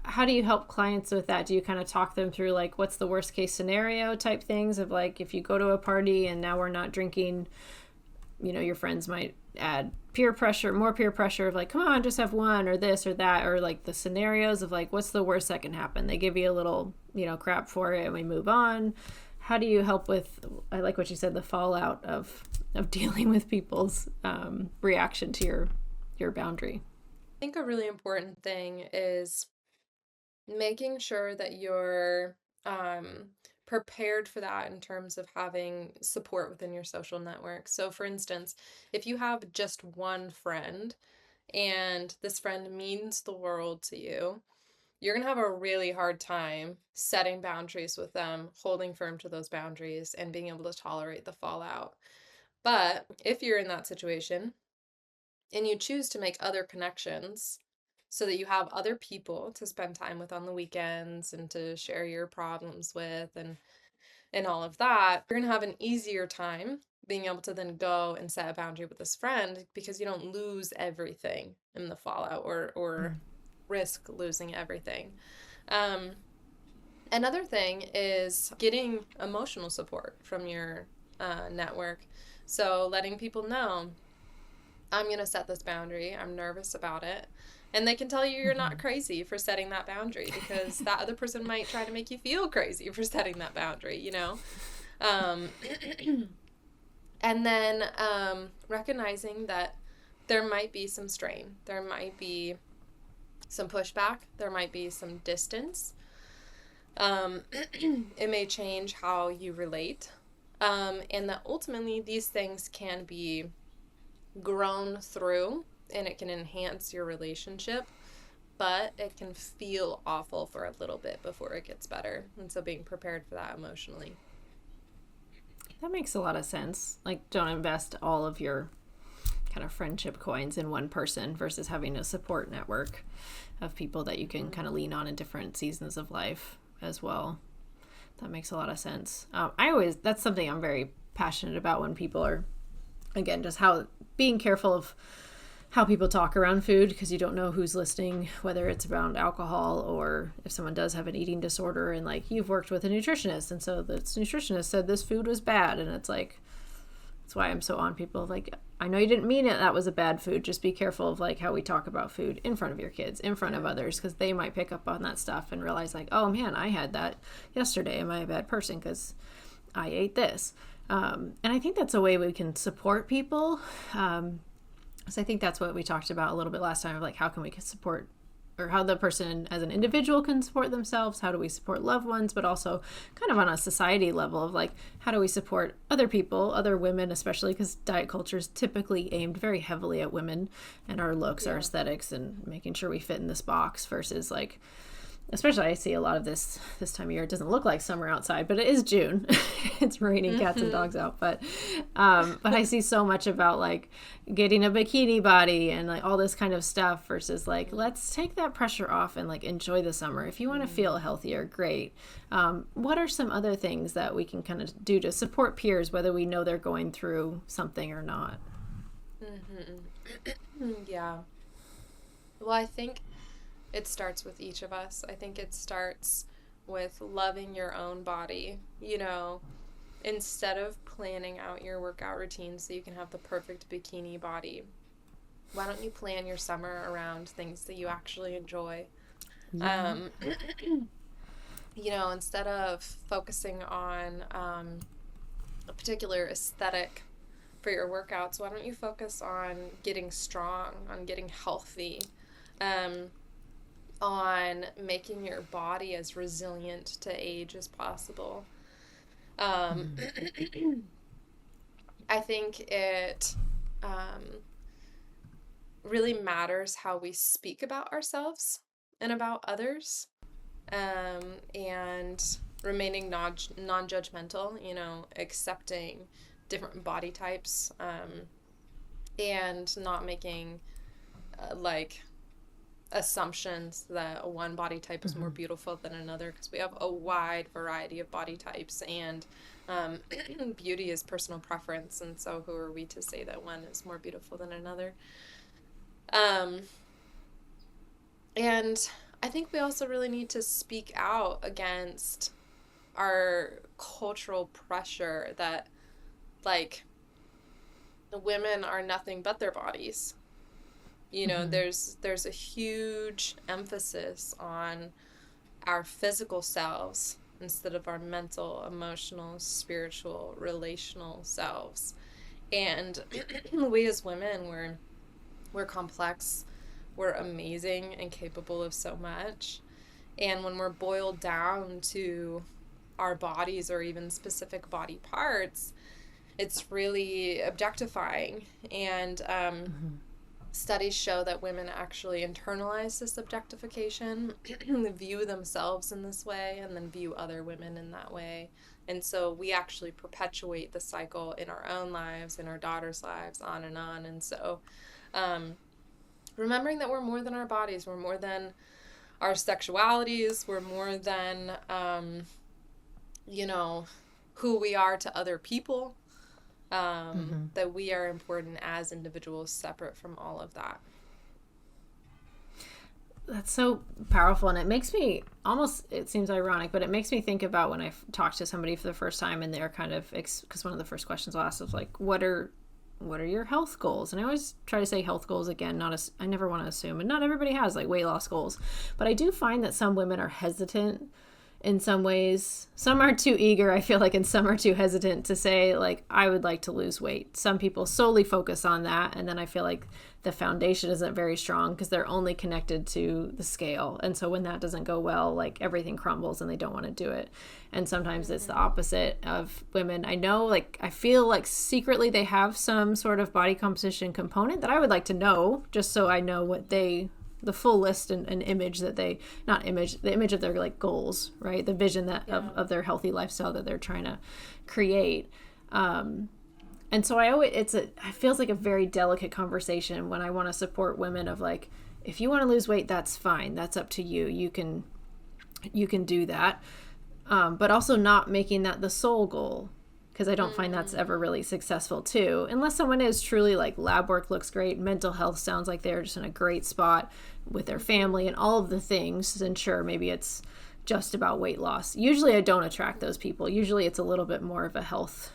A: how do you help clients with that? Do you kind of talk them through like what's the worst case scenario type things of like if you go to a party and now we're not drinking, your friends might add more peer pressure of like, come on, just have one or this or that, or like the scenarios of like what's the worst that can happen? They give you a little, crap for it and we move on. How do you help with, I like what you said, the fallout of dealing with people's reaction to your boundary?
B: I think a really important thing is making sure that you're prepared for that in terms of having support within your social network. So for instance, if you have just one friend and this friend means the world to you, you're going to have a really hard time setting boundaries with them, holding firm to those boundaries, and being able to tolerate the fallout. But if you're in that situation and you choose to make other connections so that you have other people to spend time with on the weekends and to share your problems with and all of that, you're going to have an easier time being able to then go and set a boundary with this friend because you don't lose everything in the fallout or risk losing everything. Another thing is getting emotional support from your network. So letting people know, I'm going to set this boundary. I'm nervous about it. And they can tell you you're not crazy for setting that boundary because that other person might try to make you feel crazy for setting that boundary, you know? And then recognizing that there might be some strain. There might be some pushback. There might be some distance. It may change how you relate. And that ultimately these things can be grown through and it can enhance your relationship, but it can feel awful for a little bit before it gets better. And so being prepared for that emotionally.
A: That makes a lot of sense. Like, don't invest all of your kind of friendship coins in one person versus having a support network of people that you can kind of lean on in different seasons of life as well. That makes a lot of sense. That's something I'm very passionate about when people are, again, just being careful of how people talk around food, because you don't know who's listening, whether it's around alcohol or if someone does have an eating disorder and like you've worked with a nutritionist and so this nutritionist said this food was bad, and it's like, that's why I'm so on people. Like, I know you didn't mean it, that was a bad food. Just be careful of like how we talk about food in front of your kids, in front of others, because they might pick up on that stuff and realize like, oh man, I had that yesterday. Am I a bad person because I ate this? And I think that's a way we can support people. So I think that's what we talked about a little bit last time of like, how can we support, or how the person as an individual can support themselves? How do we support loved ones? But also kind of on a society level of like, how do we support other people, other women, especially because diet culture is typically aimed very heavily at women and our looks, our aesthetics, and making sure we fit in this box versus like, especially I see a lot of this time of year. It doesn't look like summer outside, but it is June. It's raining cats and dogs out. But I see so much about like getting a bikini body and like all this kind of stuff versus like, let's take that pressure off and like enjoy the summer. If you want to feel healthier, great. What are some other things that we can kind of do to support peers, whether we know they're going through something or not?
B: Yeah. Well, I think it starts with each of us. I think it starts with loving your own body. You know, instead of planning out your workout routine so you can have the perfect bikini body, why don't you plan your summer around things that you actually enjoy? You know, instead of focusing on a particular aesthetic for your workouts, why don't you focus on getting strong, on getting healthy, on making your body as resilient to age as possible. I think it really matters how we speak about ourselves and about others, and remaining non-judgmental, you know, accepting different body types, and not making like assumptions that one body type is more beautiful than another, because we have a wide variety of body types, and beauty is personal preference, and so who are we to say that one is more beautiful than another? And I think we also really need to speak out against our cultural pressure that like the women are nothing but their bodies. You know, there's a huge emphasis on our physical selves instead of our mental, emotional, spiritual, relational selves. And we as women, we're complex, we're amazing and capable of so much. And when we're boiled down to our bodies or even specific body parts, it's really objectifying. And studies show that women actually internalize this objectification, view themselves in this way, and then view other women in that way. And so we actually perpetuate the cycle in our own lives, in our daughters' lives, on and on. And so remembering that we're more than our bodies, we're more than our sexualities, we're more than, who we are to other people, that we are important as individuals separate from all of that.
A: That's so powerful, and it makes me it seems ironic, but it makes me think about when I talk to somebody for the first time and they're kind of, because one of the first questions I'll ask is like, what are your health goals? And I always try to say health goals again, I never want to assume, and not everybody has like weight loss goals, but I do find that some women are hesitant in some ways. Some are too eager, I feel like, and some are too hesitant to say, like, I would like to lose weight. Some people solely focus on that, and then I feel like the foundation isn't very strong because they're only connected to the scale. And so when that doesn't go well, like, everything crumbles and they don't want to do it. And sometimes it's the opposite of women. I know, like, I feel like secretly they have some sort of body composition component that I would like to know, just so I know what the full list and image that the image of their like goals, right? The vision that of their healthy lifestyle that they're trying to create. And so it feels like a very delicate conversation when I want to support women of like, if you want to lose weight, that's fine. That's up to you. You can do that. But also not making that the sole goal, because I don't find that's ever really successful too, unless someone is truly like lab work looks great, mental health sounds like they're just in a great spot with their family and all of the things, then sure, maybe it's just about weight loss. Usually I don't attract those people. Usually it's a little bit more of a health,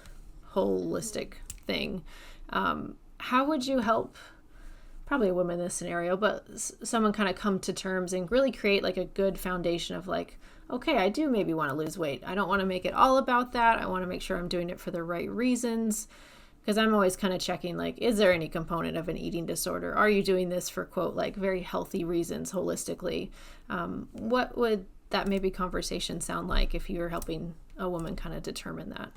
A: holistic thing. How would you help probably a woman in this scenario, but someone kind of come to terms and really create like a good foundation of like, okay, I do maybe want to lose weight. I don't want to make it all about that. I want to make sure I'm doing it for the right reasons, because I'm always kind of checking, like, is there any component of an eating disorder? Are you doing this for, quote, like very healthy reasons holistically? What would that maybe conversation sound like if you were helping a woman kind of determine that?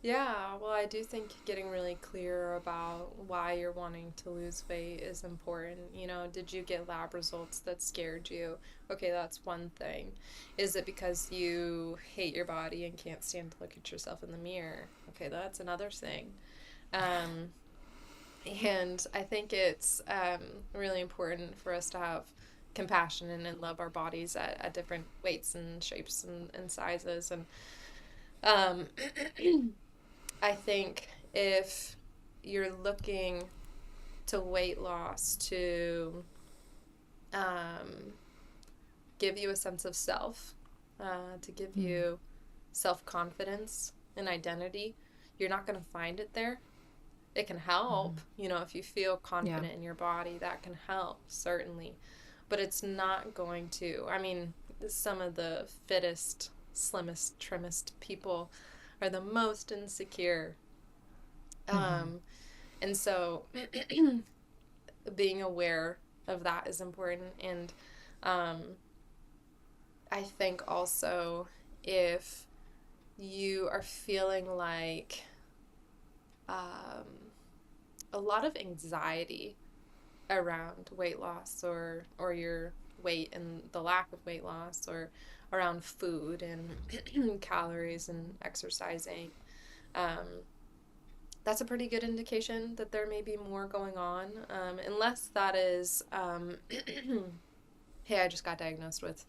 B: Yeah, well, I do think getting really clear about why you're wanting to lose weight is important. Did you get lab results that scared you? Okay, that's one thing. Is it because you hate your body and can't stand to look at yourself in the mirror? Okay, that's another thing. And I think it's really important for us to have compassion and love our bodies at different weights and shapes and sizes. And I think if you're looking to weight loss to give you a sense of self, to give you self-confidence and identity, you're not going to find it there. It can help, if you feel confident in your body, that can help, certainly. But it's not going to. I mean, some of the fittest, slimmest, trimmest people are the most insecure. And so being aware of that is important. And I think also if you are feeling like a lot of anxiety around weight loss or your weight and the lack of weight loss, or around food and calories and exercising, that's a pretty good indication that there may be more going on, unless that is, hey, I just got diagnosed with,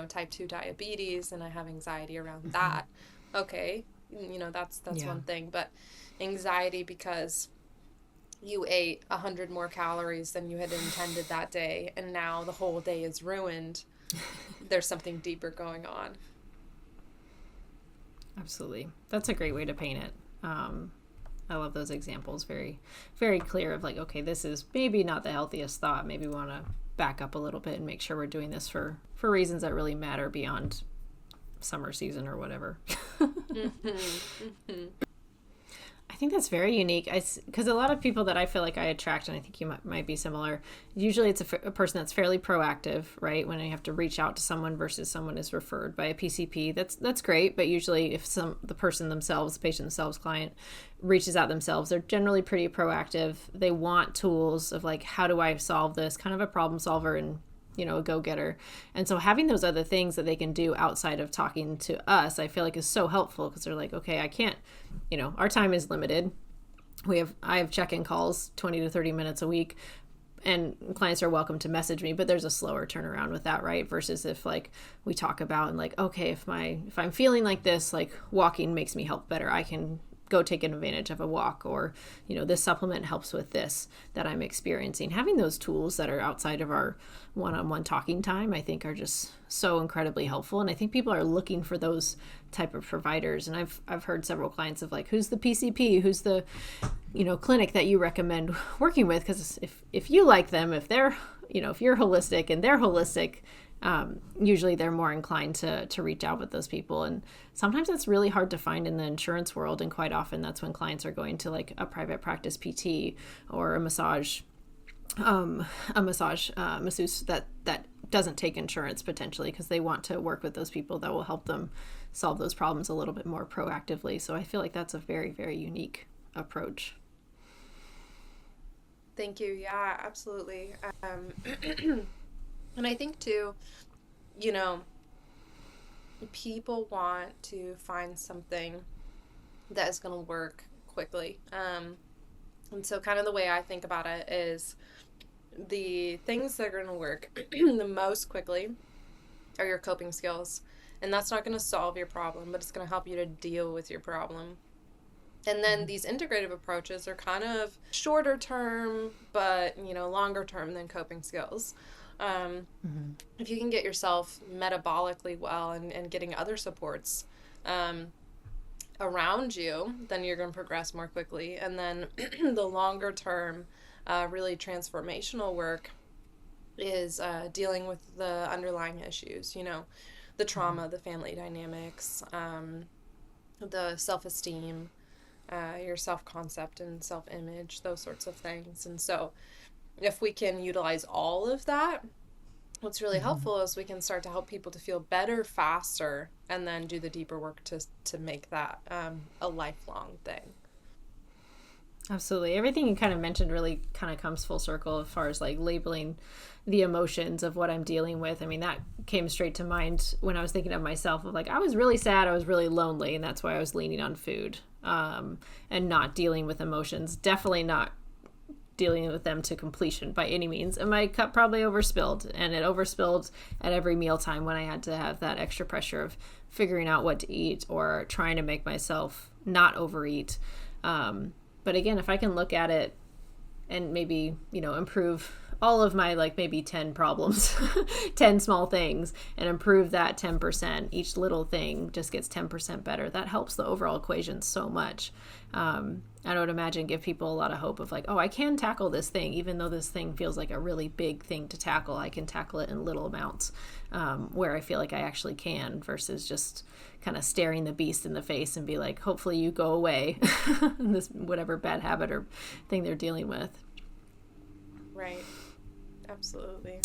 B: type 2 diabetes and I have anxiety around that. Okay, that's one thing. But anxiety because you ate 100 more calories than you had intended that day, and now the whole day is ruined. There's something deeper going on.
A: Absolutely. That's a great way to paint it. I love those examples. Very, very clear of like, okay, this is maybe not the healthiest thought. Maybe we want to back up a little bit and make sure we're doing this for reasons that really matter summer season or whatever. I think that's very unique. Because a lot of people that I feel like I attract, and I think you might be similar, usually it's a person that's fairly proactive, right? When I have to reach out to someone versus someone is referred by a PCP, that's great. But usually, if the person themselves, the patient themselves, client reaches out themselves, they're generally pretty proactive. They want tools of like, how do I solve this? Kind of a problem solver and a go-getter. And so having those other things that they can do outside of talking to us, I feel like is so helpful because they're like, okay, I can't, our time is limited. I have check-in calls 20 to 30 minutes a week, and clients are welcome to message me, but there's a slower turnaround with that, right? Versus if like we talk about and like, okay, if I'm feeling like this, like walking makes me help better, I can go take advantage of a walk, or this supplement helps with this that I'm experiencing. Having those tools that are outside of our one-on-one talking time, I think, are just so incredibly helpful. And I think people are looking for those type of providers. And I've heard several clients of like, who's the PCP, who's the clinic that you recommend working with? Because if you like them, if they're if you're holistic and they're holistic, usually they're more inclined to reach out with those people. And sometimes that's really hard to find in the insurance world. And quite often that's when clients are going to like a private practice PT or a masseuse that doesn't take insurance potentially, because they want to work with those people that will help them solve those problems a little bit more proactively. So I feel like that's a very, very unique approach.
B: Thank you. Yeah, absolutely. And I think too, people want to find something that is going to work quickly. And so kind of the way I think about it is the things that are going to work the most quickly are your coping skills. And that's not going to solve your problem, but it's going to help you to deal with your problem. And then these integrative approaches are kind of shorter term, but, longer term than coping skills. If you can get yourself metabolically well and getting other supports around you, then you're going to progress more quickly. And then the longer term, really transformational work is dealing with the underlying issues, the trauma, the family dynamics, the self-esteem, your self-concept and self-image, those sorts of things. And so if we can utilize all of that, what's really helpful is we can start to help people to feel better faster, and then do the deeper work to make that a lifelong thing.
A: Absolutely. Everything you kind of mentioned really kind of comes full circle as far as like labeling the emotions of what I'm dealing with. I mean, that came straight to mind when I was thinking of myself, of like, I was really sad, I was really lonely, and that's why I was leaning on food, and not dealing with emotions. Definitely not dealing with them to completion by any means. And my cup probably overspilled, and it overspilled at every mealtime when I had to have that extra pressure of figuring out what to eat or trying to make myself not overeat. But again, if I can look at it and maybe, improve all of my like maybe 10 problems, 10 small things, and improve that 10%, each little thing just gets 10% better. That helps the overall equation so much. I would imagine give people a lot of hope of like, oh, I can tackle this thing, even though this thing feels like a really big thing to tackle. I can tackle it in little amounts, where I feel like I actually can, versus just kind of staring the beast in the face and be like, hopefully you go away, this whatever bad habit or thing they're dealing with.
B: Right. Absolutely.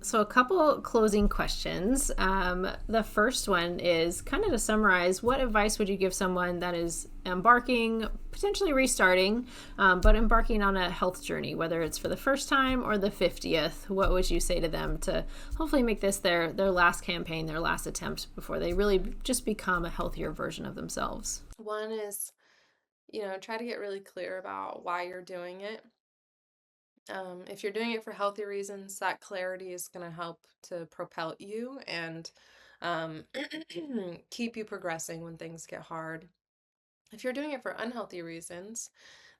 A: So a couple closing questions. The first one is kind of to summarize, what advice would you give someone that is embarking, potentially restarting, but embarking on a health journey, whether it's for the first time or the 50th? What would you say to them to hopefully make this their last campaign, their last attempt before they really just become a healthier version of themselves?
B: One is, try to get really clear about why you're doing it. If you're doing it for healthy reasons, that clarity is going to help to propel you and keep you progressing when things get hard. If you're doing it for unhealthy reasons,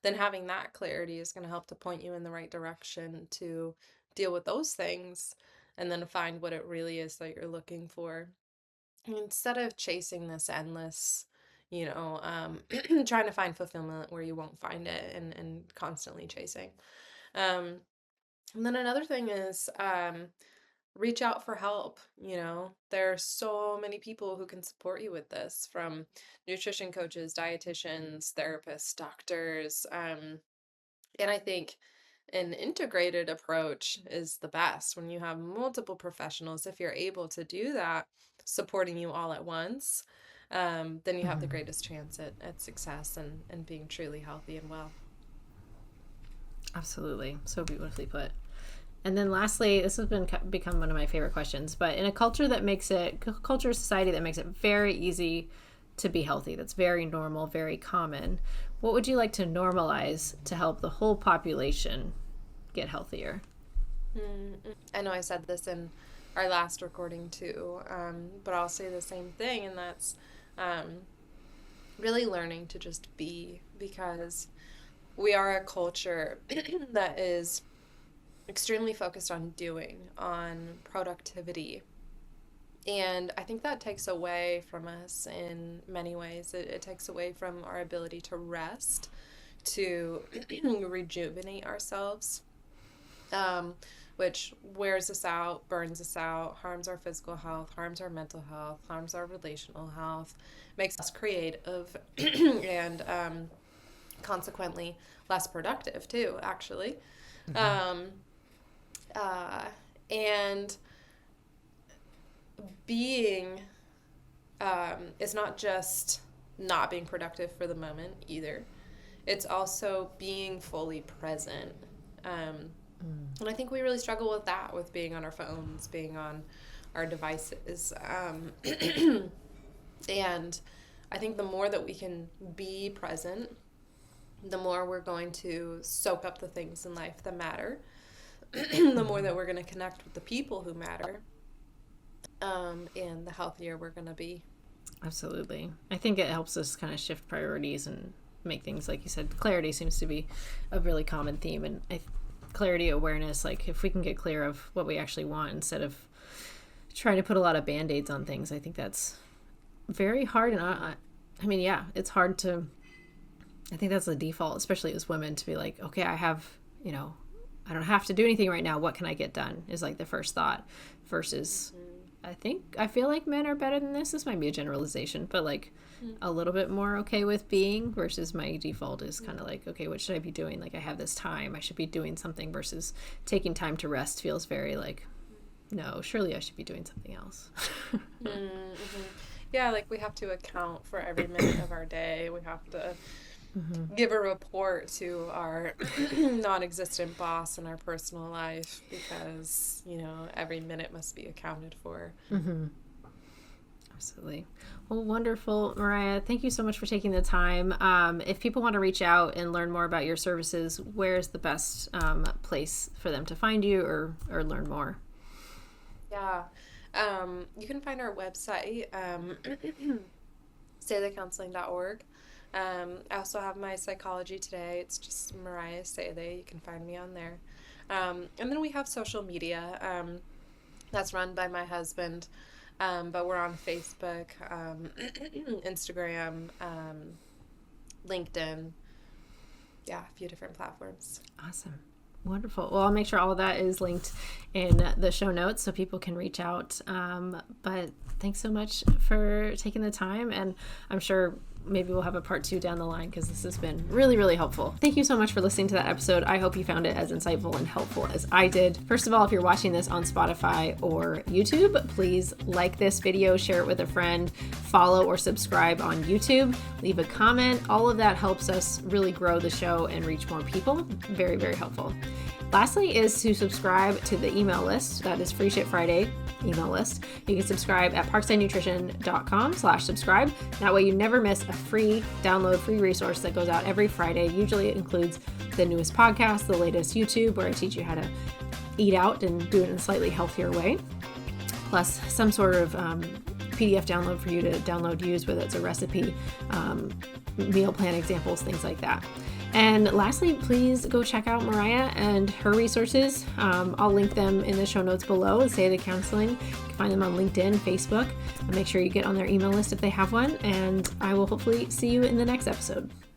B: then having that clarity is going to help to point you in the right direction to deal with those things, and then find what it really is that you're looking for. Instead of chasing this endless, trying to find fulfillment where you won't find it, and constantly chasing. Um, and then another thing is reach out for help. There are so many people who can support you with this, from nutrition coaches, dietitians, therapists, doctors. And I think an integrated approach is the best when you have multiple professionals. If you're able to do that, supporting you all at once, then you have the greatest chance at success and being truly healthy and well.
A: Absolutely. So beautifully put. And then lastly, this has become one of my favorite questions, but in a culture society that makes it very easy to be healthy, that's very normal, very common, what would you like to normalize to help the whole population get healthier?
B: I know I said this in our last recording too, but I'll say the same thing, and that's really learning to just be, because we are a culture that is extremely focused on doing, on productivity. And I think that takes away from us in many ways. It takes away from our ability to rest, to rejuvenate ourselves, which wears us out, burns us out, harms our physical health, harms our mental health, harms our relational health, makes us creative, and consequently less productive too, actually. And being is not just not being productive for the moment either. It's also being fully present. And I think we really struggle with that, with being on our phones, being on our devices. And I think the more that we can be present, the more we're going to soak up the things in life that matter, the more that we're going to connect with the people who matter, and the healthier we're going to be.
A: Absolutely. I think it helps us kind of shift priorities and make things, like you said, clarity seems to be a really common theme. And clarity, awareness, like if we can get clear of what we actually want instead of trying to put a lot of Band-Aids on things, I think that's very hard. And I mean, yeah, it's hard to, I think that's the default, especially as women, to be like, okay, I don't have to do anything right now. What can I get done is like the first thought, versus I feel like men are better than this. This might be a generalization, but like a little bit more okay with being, versus my default is kind of like, okay, what should I be doing? Like I have this time, I should be doing something, versus taking time to rest feels very like, no, surely I should be doing something else.
B: Yeah, like we have to account for every minute of our day. We have to give a report to our non-existent boss in our personal life, because every minute must be accounted for.
A: Absolutely. Well, wonderful, Mariah. Thank you so much for taking the time. If people want to reach out and learn more about your services, where's the best place for them to find you or learn more?
B: Yeah, you can find our website, sedecounseling.org. I also have my Psychology Today. It's just Mariah Sede. You can find me on there. And then we have social media that's run by my husband, but we're on Facebook, Instagram, LinkedIn. Yeah, a few different platforms.
A: Awesome. Wonderful. Well, I'll make sure all of that is linked in the show notes so people can reach out. But thanks so much for taking the time. And I'm sure maybe we'll have a part 2 down the line, because this has been really, really helpful. Thank you so much for listening to that episode. I hope you found it as insightful and helpful as I did. First of all, if you're watching this on Spotify or YouTube, please like this video, share it with a friend, follow or subscribe on YouTube, leave a comment. All of that helps us really grow the show and reach more people. Very, very helpful. Lastly is to subscribe to the email list. That is Free Shit Friday email list. You can subscribe at parksidenutrition.com/subscribe. That way you never miss a free resource that goes out every Friday. Usually it includes the newest podcast, the latest YouTube, where I teach you how to eat out and do it in a slightly healthier way, plus some sort of PDF download for you to download, use, whether it's a recipe, meal plan examples, things like that. And lastly, please go check out Mariah and her resources. I'll link them in the show notes below. Sede Counseling. You can find them on LinkedIn, Facebook. And make sure you get on their email list if they have one. And I will hopefully see you in the next episode.